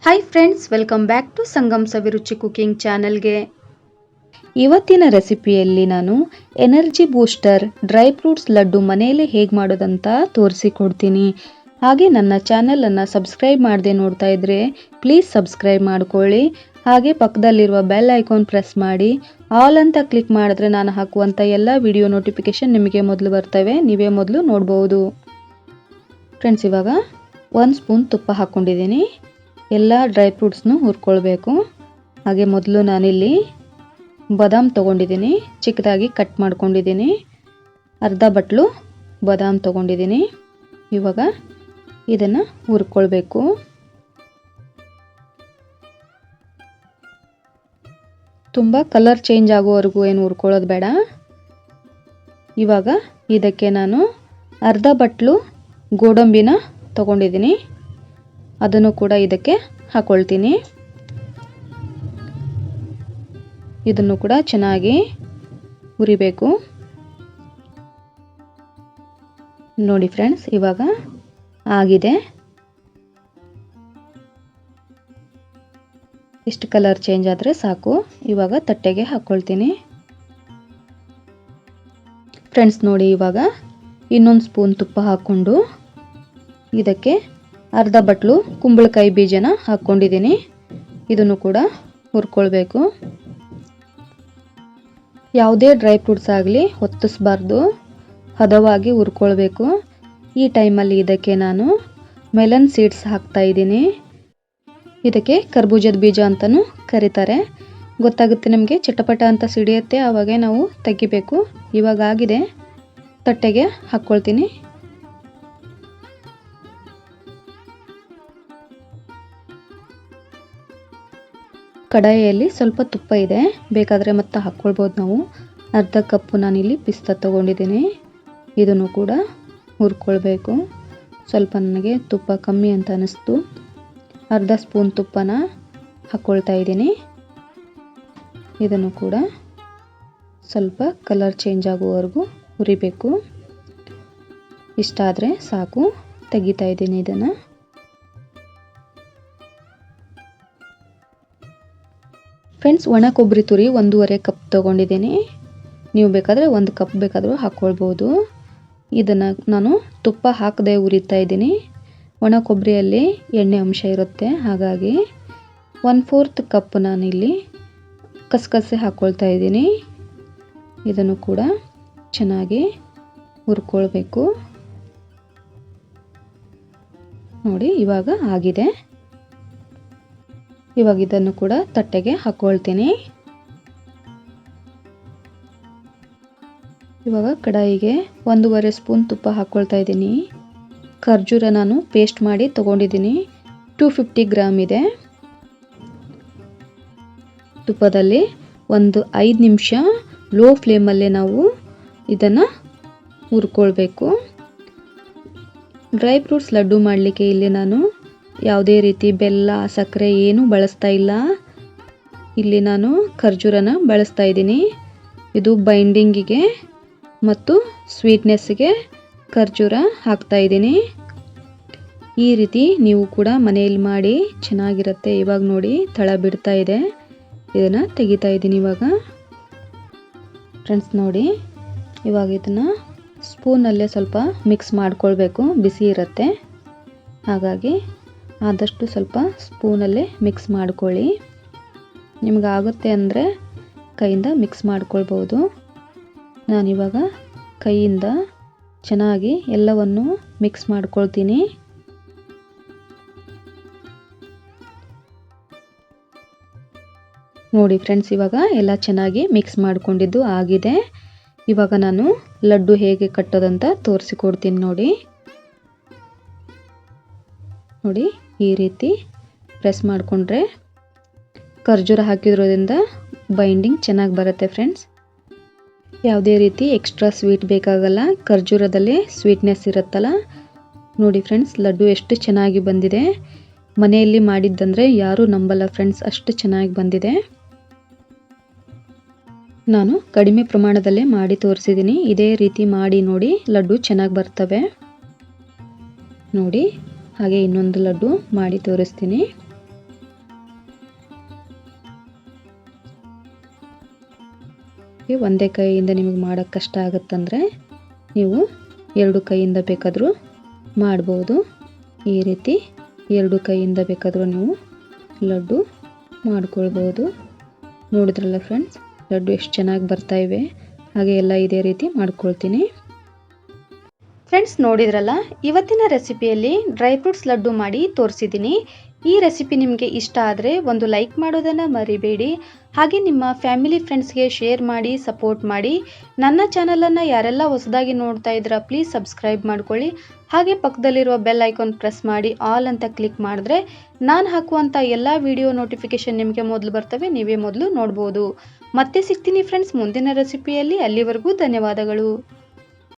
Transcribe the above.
Hi friends, welcome back to Sangam Saviruchi cooking ಚಾನಲ್ಗೆ. ಇವತ್ತಿನ ರೆಸಿಪಿಯಲ್ಲಿ ನಾನು energy booster dry fruits laddu ಮನೆಯಲ್ಲೇ ಹೇಗೆ ಮಾಡೋದಂತ ತೋರಿಸಿಕೊಡ್ತೀನಿ. ಹಾಗೆ ನನ್ನ ಚಾನಲನ್ನು ಸಬ್ಸ್ಕ್ರೈಬ್ ಮಾಡದೆ ನೋಡ್ತಾ ಇದ್ರೆ ಪ್ಲೀಸ್ ಸಬ್ಸ್ಕ್ರೈಬ್ ಮಾಡ್ಕೊಳ್ಳಿ. ಹಾಗೆ ಪಕ್ಕದಲ್ಲಿರುವ ಬೆಲ್ ಐಕಾನ್ ಪ್ರೆಸ್ ಮಾಡಿ ಆಲ್ ಅಂತ ಕ್ಲಿಕ್ ಮಾಡಿದ್ರೆ ನಾನು ಹಾಕುವಂಥ ಎಲ್ಲ ವಿಡಿಯೋ ನೋಟಿಫಿಕೇಶನ್ ನಿಮಗೆ ಮೊದಲು ಬರ್ತವೆ, ನೀವೇ ಮೊದಲು ನೋಡ್ಬೋದು. ಫ್ರೆಂಡ್ಸ್, ಇವಾಗ 1 ಸ್ಪೂನ್ ತುಪ್ಪ ಹಾಕ್ಕೊಂಡಿದ್ದೀನಿ. ಎಲ್ಲ ಡ್ರೈ ಫ್ರೂಟ್ಸ್ನು ಹುರ್ಕೊಳ್ಬೇಕು. ಹಾಗೆ ಮೊದಲು ನಾನಿಲ್ಲಿ ಬಾದಾಮ್ ತೊಗೊಂಡಿದ್ದೀನಿ, ಚಿಕ್ಕದಾಗಿ ಕಟ್ ಮಾಡ್ಕೊಂಡಿದ್ದೀನಿ. ಅರ್ಧ ಬಟ್ಲು ಬಾದಾಮ್ ತೊಗೊಂಡಿದ್ದೀನಿ. ಇವಾಗ ಇದನ್ನು ಹುರ್ಕೊಳ್ಬೇಕು. ತುಂಬ ಕಲರ್ ಚೇಂಜ್ ಆಗೋವರೆಗೂ ಏನು ಹುರ್ಕೊಳ್ಳೋದು ಬೇಡ. ಇವಾಗ ಇದಕ್ಕೆ ನಾನು ಅರ್ಧ ಬಟ್ಲು ಗೋಡಂಬಿನ ತೊಗೊಂಡಿದ್ದೀನಿ, ಅದನ್ನು ಕೂಡ ಇದಕ್ಕೆ ಹಾಕೊಳ್ತೀನಿ. ಇದನ್ನು ಕೂಡ ಚೆನ್ನಾಗಿ ಹುರಿಬೇಕು. ನೋಡಿ ಫ್ರೆಂಡ್ಸ್, ಇವಾಗ ಆಗಿದೆ. ಇಷ್ಟು ಕಲರ್ ಚೇಂಜ್ ಆದರೆ ಸಾಕು. ಇವಾಗ ತಟ್ಟೆಗೆ ಹಾಕ್ಕೊಳ್ತೀನಿ. ಫ್ರೆಂಡ್ಸ್ ನೋಡಿ, ಇವಾಗ ಇನ್ನೊಂದು ಸ್ಪೂನ್ ತುಪ್ಪ ಹಾಕ್ಕೊಂಡು ಇದಕ್ಕೆ ಅರ್ಧ ಬಟ್ಲು ಕುಂಬಳಕಾಯಿ ಬೀಜನ ಹಾಕ್ಕೊಂಡಿದ್ದೀನಿ. ಇದನ್ನು ಕೂಡ ಹುರ್ಕೊಳ್ಬೇಕು. ಯಾವುದೇ ಡ್ರೈ ಫ್ರೂಟ್ಸ್ ಆಗಲಿ ಹೊತ್ತಿಸ್ಬಾರ್ದು, ಹದವಾಗಿ ಹುರ್ಕೊಳ್ಬೇಕು. ಈ ಟೈಮಲ್ಲಿ ಇದಕ್ಕೆ ನಾನು ಮೆಲನ್ ಸೀಡ್ಸ್ ಹಾಕ್ತಾ ಇದ್ದೀನಿ. ಇದಕ್ಕೆ ಕರ್ಬೂಜದ ಬೀಜ ಅಂತಲೂ ಕರೀತಾರೆ. ಗೊತ್ತಾಗುತ್ತೆ ನಮಗೆ, ಚಟಪಟ ಅಂತ ಸಿಡಿಯುತ್ತೆ, ಆವಾಗ ನಾವು ತೆಗಿಬೇಕು. ಇವಾಗ ಆಗಿದೆ, ತಟ್ಟೆಗೆ ಹಾಕ್ಕೊಳ್ತೀನಿ. ಕಡಾಯಿಯಲ್ಲಿ ಸ್ವಲ್ಪ ತುಪ್ಪ ಇದೆ, ಬೇಕಾದರೆ ಮತ್ತೆ ಹಾಕ್ಕೊಳ್ಬೋದು ನಾವು. ಅರ್ಧ ಕಪ್ಪು ನಾನಿಲ್ಲಿ ಪಿಸ್ತಾ ತೊಗೊಂಡಿದ್ದೀನಿ. ಇದನ್ನು ಕೂಡ ಹುರ್ಕೊಳ್ಬೇಕು. ಸ್ವಲ್ಪ ನನಗೆ ತುಪ್ಪ ಕಮ್ಮಿ ಅಂತ ಅನ್ನಿಸ್ತು, ಅರ್ಧ ಸ್ಪೂನ್ ತುಪ್ಪನ ಹಾಕ್ಕೊಳ್ತಾ ಇದ್ದೀನಿ. ಇದನ್ನು ಕೂಡ ಸ್ವಲ್ಪ ಕಲರ್ ಚೇಂಜ್ ಆಗುವವರೆಗೂ ಹುರಿಬೇಕು. ಇಷ್ಟ ಆದರೆ ಸಾಕು, ತೆಗಿತಾ ಇದ್ದೀನಿ ಇದನ್ನು. ಫ್ರೆಂಡ್ಸ್, ಒಣ ಕೊಬ್ಬರಿ ತುರಿ 1.5 ಕಪ್ ತೊಗೊಂಡಿದ್ದೀನಿ. ನೀವು ಬೇಕಾದರೆ 1 ಕಪ್ ಬೇಕಾದರೂ ಹಾಕ್ಕೊಳ್ಬೋದು. ಇದನ್ನು ನಾನು ತುಪ್ಪ ಹಾಕದೆ ಹುರಿತಾ ಇದ್ದೀನಿ. ಒಣ ಕೊಬ್ಬರಿಯಲ್ಲಿ ಎಣ್ಣೆ ಅಂಶ ಇರುತ್ತೆ, ಹಾಗಾಗಿ 1/4 ಕಪ್ ನಾನಿಲ್ಲಿ ಕಸಕಸೆ ಹಾಕ್ಕೊಳ್ತಾ ಇದ್ದೀನಿ. ಇದನ್ನು ಕೂಡ ಚೆನ್ನಾಗಿ ಹುರ್ಕೊಳ್ಬೇಕು. ನೋಡಿ, ಇವಾಗ ಆಗಿದೆ. ಇವಾಗ ಇದನ್ನು ಕೂಡ ತಟ್ಟೆಗೆ ಹಾಕ್ಕೊಳ್ತೀನಿ. ಇವಾಗ ಕಡಾಯಿಗೆ 1.5 ಸ್ಪೂನ್ ತುಪ್ಪ ಹಾಕ್ಕೊಳ್ತಾ ಇದ್ದೀನಿ. ಖರ್ಜೂರ ನಾನು ಪೇಸ್ಟ್ ಮಾಡಿ ತೊಗೊಂಡಿದ್ದೀನಿ, 250 ಗ್ರಾಮ್ ಇದೆ. ತುಪ್ಪದಲ್ಲಿ ಒಂದು 5 ನಿಮಿಷ ಲೋ ಫ್ಲೇಮಲ್ಲೇ ನಾವು ಇದನ್ನು ಹುರ್ಕೊಳ್ಬೇಕು. ಡ್ರೈ ಫ್ರೂಟ್ಸ್ ಲಡ್ಡು ಮಾಡಲಿಕ್ಕೆ ಇಲ್ಲಿ ನಾನು ಯಾವುದೇ ರೀತಿ ಬೆಲ್ಲ, ಸಕ್ಕರೆ ಏನೂ ಬಳಸ್ತಾ ಇಲ್ಲ. ಇಲ್ಲಿ ನಾನು ಖರ್ಜೂರನ ಬಳಸ್ತಾ ಇದ್ದೀನಿ. ಇದು ಬೈಂಡಿಂಗಿಗೆ ಮತ್ತು ಸ್ವೀಟ್ನೆಸ್ಗೆ ಖರ್ಜೂರ ಹಾಕ್ತಾ ಇದ್ದೀನಿ. ಈ ರೀತಿ ನೀವು ಕೂಡ ಮನೆಯಲ್ಲಿ ಮಾಡಿ, ಚೆನ್ನಾಗಿರುತ್ತೆ. ಇವಾಗ ನೋಡಿ, ತಳ ಬಿಡ್ತಾ ಇದೆ. ಇದನ್ನು ತೆಗಿತಾ ಇದ್ದೀನಿ ಇವಾಗ. ಫ್ರೆಂಡ್ಸ್ ನೋಡಿ, ಇವಾಗ ಇದನ್ನು ಸ್ಪೂನಲ್ಲೇ ಸ್ವಲ್ಪ ಮಿಕ್ಸ್ ಮಾಡ್ಕೊಳ್ಬೇಕು, ಬಿಸಿ ಇರುತ್ತೆ. ಹಾಗಾಗಿ ಆದಷ್ಟು ಸ್ವಲ್ಪ ಸ್ಪೂನಲ್ಲೇ ಮಿಕ್ಸ್ ಮಾಡ್ಕೊಳ್ಳಿ. ನಿಮಗಾಗುತ್ತೆ ಅಂದರೆ ಕೈಯಿಂದ ಮಿಕ್ಸ್ ಮಾಡ್ಕೊಳ್ಬೋದು. ನಾನಿವಾಗ ಕೈಯಿಂದ ಚೆನ್ನಾಗಿ ಎಲ್ಲವನ್ನು ಮಿಕ್ಸ್ ಮಾಡ್ಕೊಳ್ತೀನಿ. ನೋಡಿ ಫ್ರೆಂಡ್ಸ್, ಇವಾಗ ಎಲ್ಲ ಚೆನ್ನಾಗಿ ಮಿಕ್ಸ್ ಮಾಡ್ಕೊಂಡಿದ್ದು ಆಗಿದೆ. ಇವಾಗ ನಾನು ಲಡ್ಡು ಹೇಗೆ ಕಟ್ಟೋದಂತ ತೋರಿಸಿಕೊಡ್ತೀನಿ ನೋಡಿ. ನೋಡಿ, ಈ ರೀತಿ ಪ್ರೆಸ್ ಮಾಡಿಕೊಂಡ್ರೆ ಖರ್ಜೂರ ಹಾಕಿರೋದ್ರಿಂದ ಬೈಂಡಿಂಗ್ ಚೆನ್ನಾಗಿ ಬರುತ್ತೆ ಫ್ರೆಂಡ್ಸ್. ಯಾವುದೇ ರೀತಿ ಎಕ್ಸ್ಟ್ರಾ ಸ್ವೀಟ್ ಬೇಕಾಗಲ್ಲ, ಖರ್ಜೂರದಲ್ಲೇ ಸ್ವೀಟ್ನೆಸ್ ಇರುತ್ತಲ್ಲ. ನೋಡಿ ಫ್ರೆಂಡ್ಸ್, ಲಡ್ಡು ಎಷ್ಟು ಚೆನ್ನಾಗಿ ಬಂದಿದೆ. ಮನೆಯಲ್ಲಿ ಮಾಡಿದ್ದಂದರೆ ಯಾರೂ ನಂಬಲ್ಲ ಫ್ರೆಂಡ್ಸ್, ಅಷ್ಟು ಚೆನ್ನಾಗಿ ಬಂದಿದೆ. ನಾನು ಕಡಿಮೆ ಪ್ರಮಾಣದಲ್ಲೇ ಮಾಡಿ ತೋರಿಸಿದ್ದೀನಿ. ಇದೇ ರೀತಿ ಮಾಡಿ ನೋಡಿ, ಲಡ್ಡು ಚೆನ್ನಾಗಿ ಬರ್ತವೆ ನೋಡಿ. ಹಾಗೆ ಇನ್ನೊಂದು ಲಡ್ಡು ಮಾಡಿ ತೋರಿಸ್ತೀನಿ. ಓಕೆ, ಒಂದೇ ಕೈಯಿಂದ ನಿಮಗೆ ಮಾಡೋಕ್ಕೆ ಕಷ್ಟ ಆಗುತ್ತಂದರೆ ನೀವು 2 ಕೈಯಿಂದ ಬೇಕಾದರೂ ಮಾಡ್ಬೋದು. ಈ ರೀತಿ 2 ಕೈಯಿಂದ ಬೇಕಾದರೂ ನೀವು ಲಡ್ಡು ಮಾಡ್ಕೊಳ್ಬೋದು. ನೋಡಿದ್ರಲ್ಲ ಫ್ರೆಂಡ್ಸ್, ಲಡ್ಡು ಎಷ್ಟು ಚೆನ್ನಾಗಿ ಬರ್ತಾಯಿವೆ. ಹಾಗೆ ಎಲ್ಲ ಇದೇ ರೀತಿ ಮಾಡ್ಕೊಳ್ತೀನಿ. ಫ್ರೆಂಡ್ಸ್, ನೋಡಿದ್ರಲ್ಲ, ಇವತ್ತಿನ ರೆಸಿಪಿಯಲ್ಲಿ ಡ್ರೈ ಫ್ರೂಟ್ಸ್ ಲಡ್ಡು ಮಾಡಿ ತೋರಿಸಿದ್ದೀನಿ. ಈ ರೆಸಿಪಿ ನಿಮಗೆ ಇಷ್ಟ ಆದರೆ ಒಂದು ಲೈಕ್ ಮಾಡೋದನ್ನು ಮರಿಬೇಡಿ. ಹಾಗೆ ನಿಮ್ಮ ಫ್ಯಾಮಿಲಿ ಫ್ರೆಂಡ್ಸ್ಗೆ ಶೇರ್ ಮಾಡಿ, ಸಪೋರ್ಟ್ ಮಾಡಿ. ನನ್ನ ಚಾನಲನ್ನು ಯಾರೆಲ್ಲ ಹೊಸದಾಗಿ ನೋಡ್ತಾ ಇದ್ದೀರಾ ಪ್ಲೀಸ್ ಸಬ್ಸ್ಕ್ರೈಬ್ ಮಾಡ್ಕೊಳ್ಳಿ. ಹಾಗೆ ಪಕ್ಕದಲ್ಲಿರುವ ಬೆಲ್ ಐಕಾನ್ ಪ್ರೆಸ್ ಮಾಡಿ ಆಲ್ ಅಂತ ಕ್ಲಿಕ್ ಮಾಡಿದ್ರೆ ನಾನು ಹಾಕುವಂಥ ಎಲ್ಲ ವಿಡಿಯೋ ನೋಟಿಫಿಕೇಶನ್ ನಿಮಗೆ ಮೊದಲು ಬರ್ತವೆ, ನೀವೇ ಮೊದಲು ನೋಡ್ಬೋದು. ಮತ್ತೆ ಸಿಗ್ತೀನಿ ಫ್ರೆಂಡ್ಸ್ ಮುಂದಿನ ರೆಸಿಪಿಯಲ್ಲಿ. ಅಲ್ಲಿವರೆಗೂ ಧನ್ಯವಾದಗಳು.